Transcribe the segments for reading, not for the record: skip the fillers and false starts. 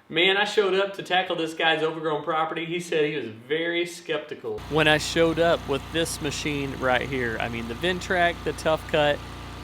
Man, I showed up to tackle this guy's overgrown property. He said he was very skeptical when I showed up with this machine right here. I mean, the Ventrac, the Tough Cut,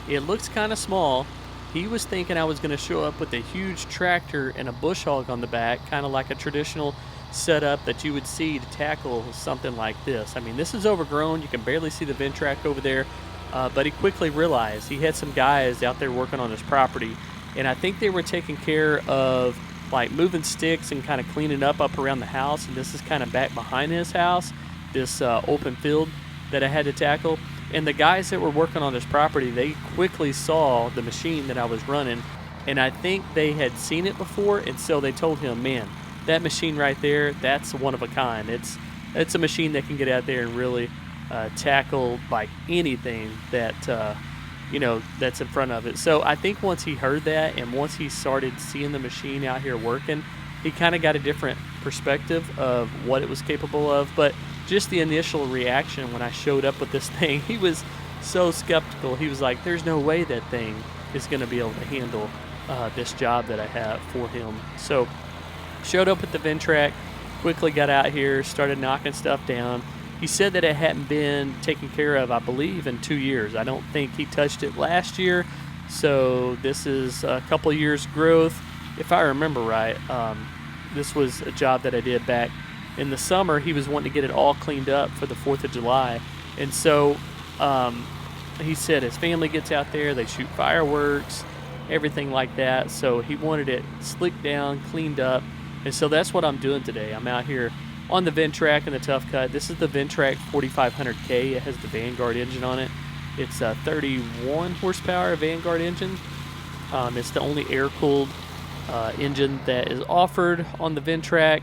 it looks kind of small. He was thinking I was going to show up with a huge tractor and a bush hog on the back, kind of like a traditional setup that you would see to tackle something like this. I mean, this is overgrown. You can barely see the Ventrac over there, but he quickly realized he had some guys out there working on his property, and I think they were taking care of like moving sticks and kind of cleaning up around the house. And this is kind of back behind his house, this open field that I had to tackle. And the guys that were working on this property, they quickly saw the machine that I was running, and I think they had seen it before, and so they told him, man, that machine right there, that's one of a kind. It's a machine that can get out there and really tackle like anything that that's in front of it. So I think once he heard that, and once he started seeing the machine out here working, he kind of got a different perspective of what it was capable of. But just the initial reaction when I showed up with this thing, he was so skeptical. He was like, there's no way that thing is going to be able to handle this job that I have for him. So showed up with the Ventrac, quickly got out here, started knocking stuff down. He said that it hadn't been taken care of, I believe, in 2 years. I don't think he touched it last year, so this is a couple of years growth. If I remember right, this was a job that I did back in the summer. He was wanting to get it all cleaned up for the 4th of July, and so he said his family gets out there, they shoot fireworks, everything like that, so he wanted it slicked down, cleaned up, and so that's what I'm doing today. I'm out here on the Ventrac and the Tough Cut. This is the Ventrac 4500K. It has the Vanguard engine on it. It's a 31 horsepower Vanguard engine. It's the only air-cooled engine that is offered on the Ventrac.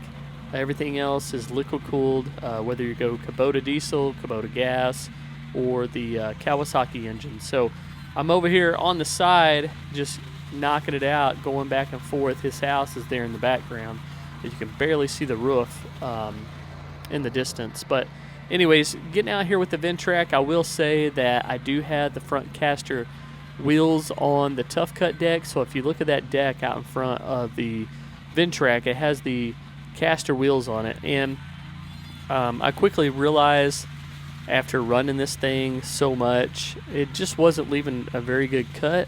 Everything else is liquid-cooled, whether you go Kubota diesel, Kubota gas, or the Kawasaki engine. So I'm over here on the side just knocking it out, going back and forth. His house is there in the background. You can barely see the roof in the distance. But anyways, getting out here with the Ventrac, I will say that I do have the front caster wheels on the Tough Cut deck. So if you look at that deck out in front of the Ventrac, it has the caster wheels on it. And I quickly realized after running this thing so much, it just wasn't leaving a very good cut.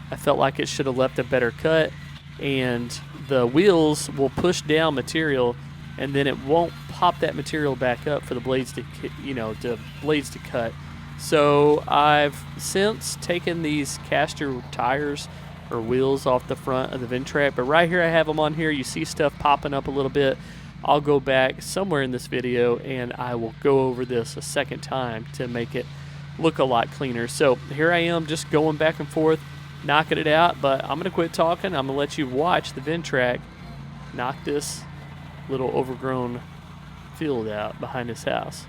I felt like it should have left a better cut. And the wheels will push down material, and then it won't pop that material back up for the blades to cut. So I've since taken these caster tires or wheels off the front of the Ventrac, but right here I have them on here. You see stuff popping up a little bit. I'll go back somewhere in this video and I will go over this a second time to make it look a lot cleaner. So here I am just going back and forth, knocking it out, but I'm gonna quit talking. I'm gonna let you watch the Ventrac knock this little overgrown field out behind his house.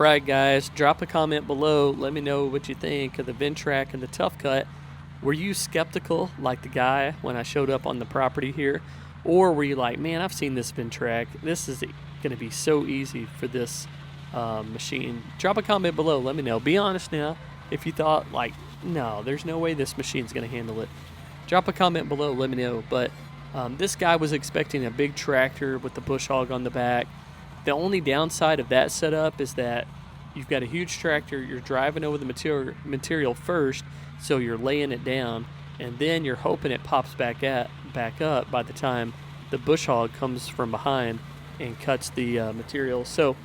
Alright guys, drop a comment below. Let me know what you think of the Ventrac and the Tough Cut. Were you skeptical like the guy when I showed up on the property here? Or were you like, man, I've seen this Ventrac. This is going to be so easy for this machine. Drop a comment below. Let me know. Be honest now. If you thought like, no, there's no way this machine's going to handle it. Drop a comment below. Let me know. But this guy was expecting a big tractor with the bush hog on the back. The only downside of that setup is that you've got a huge tractor, you're driving over the material first, so you're laying it down, and then you're hoping it pops back up by the time the bush hog comes from behind and cuts the material. So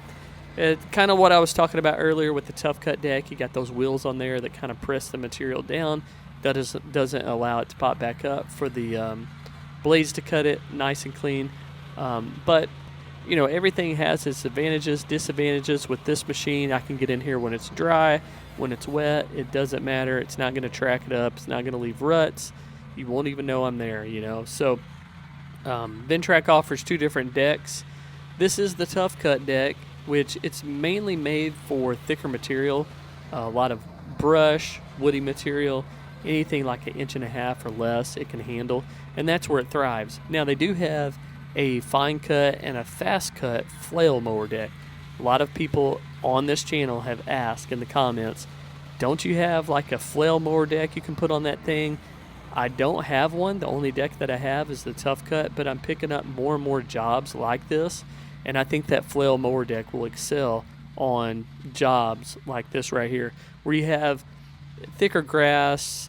it's kind of what I was talking about earlier with the Tough Cut deck. You got those wheels on there that kind of press the material down. That doesn't allow it to pop back up for the blades to cut it nice and clean. But you know, everything has its advantages, disadvantages. With this machine, I can get in here when it's dry, when it's wet. It doesn't matter. It's not going to track it up. It's not going to leave ruts. You won't even know I'm there, you know. So Ventrac offers two different decks. This is the Tough Cut deck, which it's mainly made for thicker material, a lot of brush, woody material, anything like 1.5 inches or less it can handle, and that's where it thrives. Now, they do have a fine cut and a fast cut flail mower deck. A lot of people on this channel have asked in the comments, don't you have like a flail mower deck you can put on that thing? I don't have one. The only deck that I have is the Tough Cut, but I'm picking up more and more jobs like this, and I think that flail mower deck will excel on jobs like this right here, where you have thicker grass,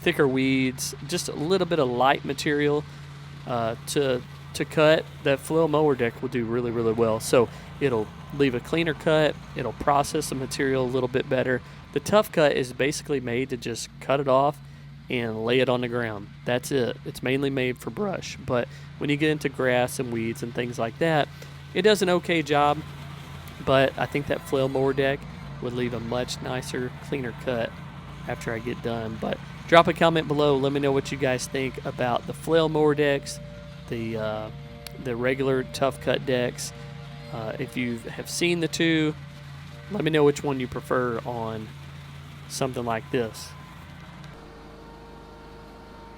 thicker weeds, just a little bit of light material to cut. That flail mower deck will do really, really well. So it'll leave a cleaner cut. It'll process the material a little bit better. The Tough Cut is basically made to just cut it off and lay it on the ground. That's it. It's mainly made for brush. But when you get into grass and weeds and things like that, it does an okay job. But I think that flail mower deck would leave a much nicer, cleaner cut after I get done. But drop a comment below. Let me know what you guys think about the flail mower decks, the regular Tough Cut decks. If you have seen the two, let me know which one you prefer on something like this.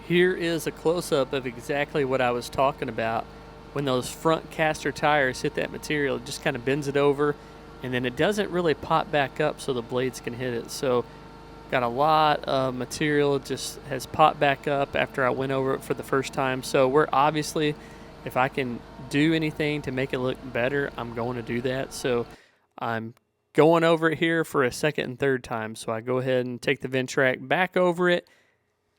Here is a close-up of exactly what I was talking about. When those front caster tires hit that material, it just kind of bends it over, and then it doesn't really pop back up so the blades can hit it. So got a lot of material just has popped back up after I went over it for the first time. So we're obviously, if I can do anything to make it look better, I'm going to do that. So I'm going over it here for a second and third time. So I go ahead and take the Ventrac back over it,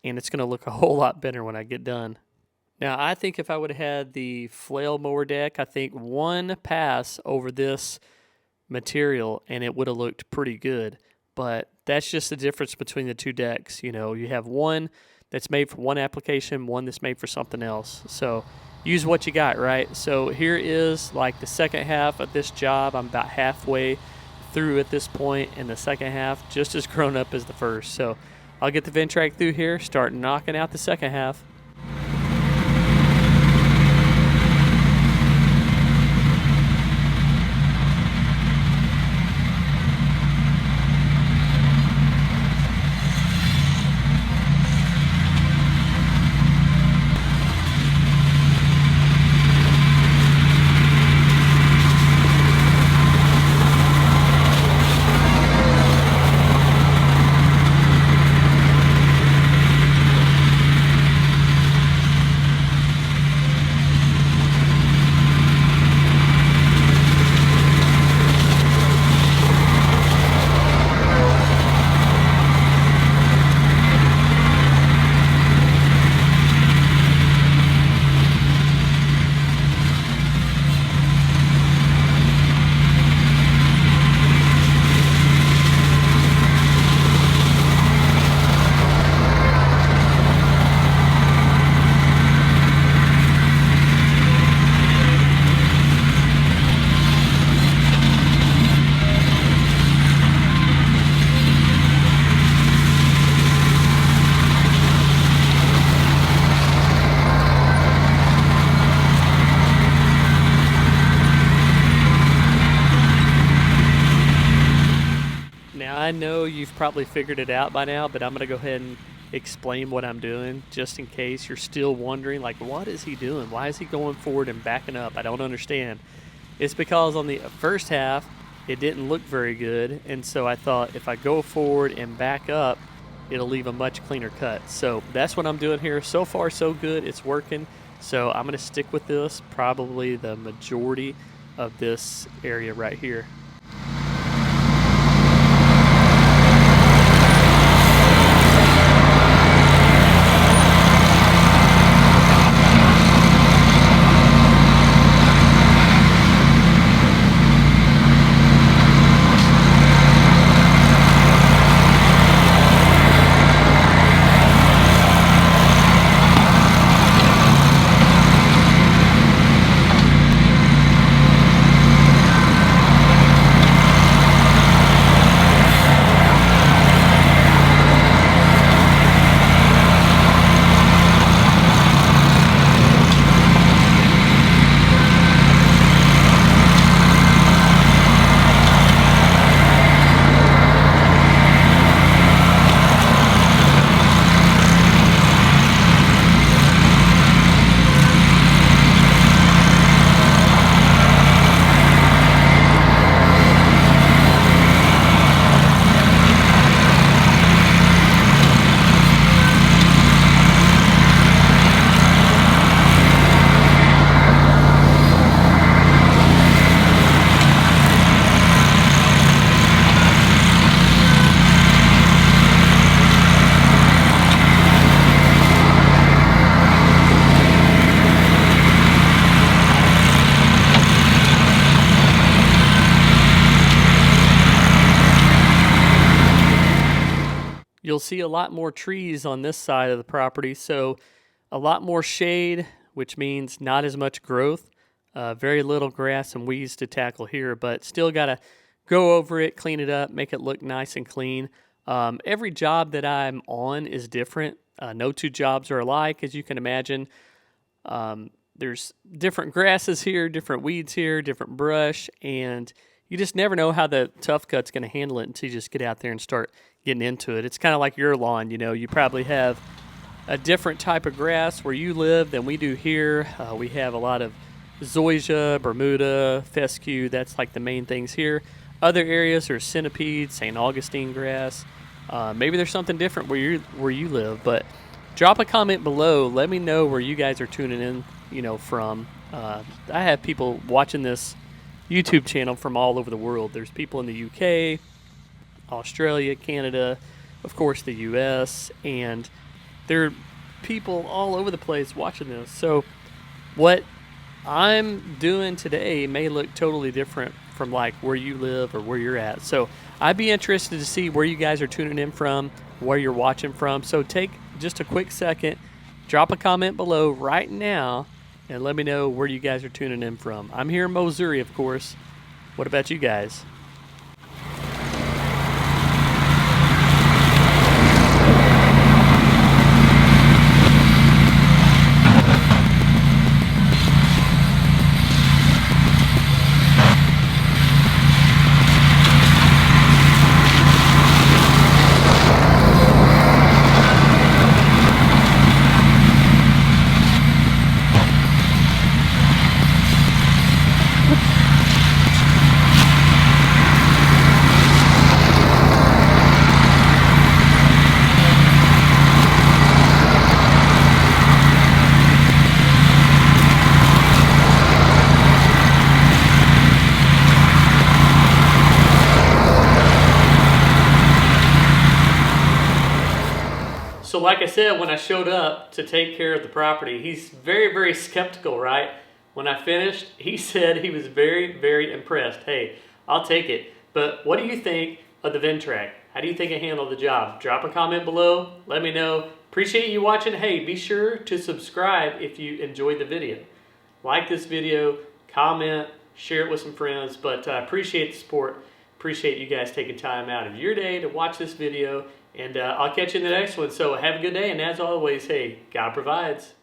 and it's going to look a whole lot better when I get done. Now, I think if I would have had the flail mower deck, I think one pass over this material and it would have looked pretty good. But that's just the difference between the two decks. You know, you have one that's made for one application, one that's made for something else. So use what you got, right? So here is like the second half of this job. I'm about halfway through at this point, and the second half just as grown up as the first. So I'll get the Ventrac through here, start knocking out the second half. I know you've probably figured it out by now, but I'm going to go ahead and explain what I'm doing just in case you're still wondering, like, what is he doing? Why is he going forward and backing up? I don't understand. It's because on the first half, it didn't look very good, and so I thought if I go forward and back up, it'll leave a much cleaner cut. So that's what I'm doing here. So far, so good. It's working. So I'm going to stick with this probably the majority of this area right here. You'll see a lot more trees on this side of the property, so a lot more shade, which means not as much growth. Very little grass and weeds to tackle here, but still got to go over it, clean it up, make it look nice and clean. Every job that I'm on is different. No two jobs are alike, as you can imagine. There's different grasses here, different weeds here, different brush, and you just never know how the tough cut's going to handle it until you just get out there and start getting into it. It's kind of like your lawn, you know, you probably have a different type of grass where you live than we do here. We have a lot of zoysia, Bermuda, fescue. That's like the main things here. Other areas are centipede, St. Augustine grass. Maybe there's something different where you live, but drop a comment below. Let me know where you guys are tuning in, you know, from. I have people watching this YouTube channel from all over the world. There's people in the UK, Australia, Canada, of course the US, and there are people all over the place watching this. So what I'm doing today may look totally different from like where you live or where you're at. So I'd be interested to see where you guys are tuning in from, where you're watching from. So take just a quick second, drop a comment below right now, and let me know where you guys are tuning in from. I'm here in Mowssouri, of course. What about you guys? So like I said, when I showed up to take care of the property, he's very, very skeptical, right? When I finished, he said he was very, very impressed. Hey, I'll take it. But what do you think of the Ventrac? How do you think it handled the job? Drop a comment below. Let me know. Appreciate you watching. Hey, be sure to subscribe if you enjoyed the video. Like this video, comment, share it with some friends. But I appreciate the support. Appreciate you guys taking time out of your day to watch this video. And I'll catch you in the next one. So have a good day. And as always, hey, God provides.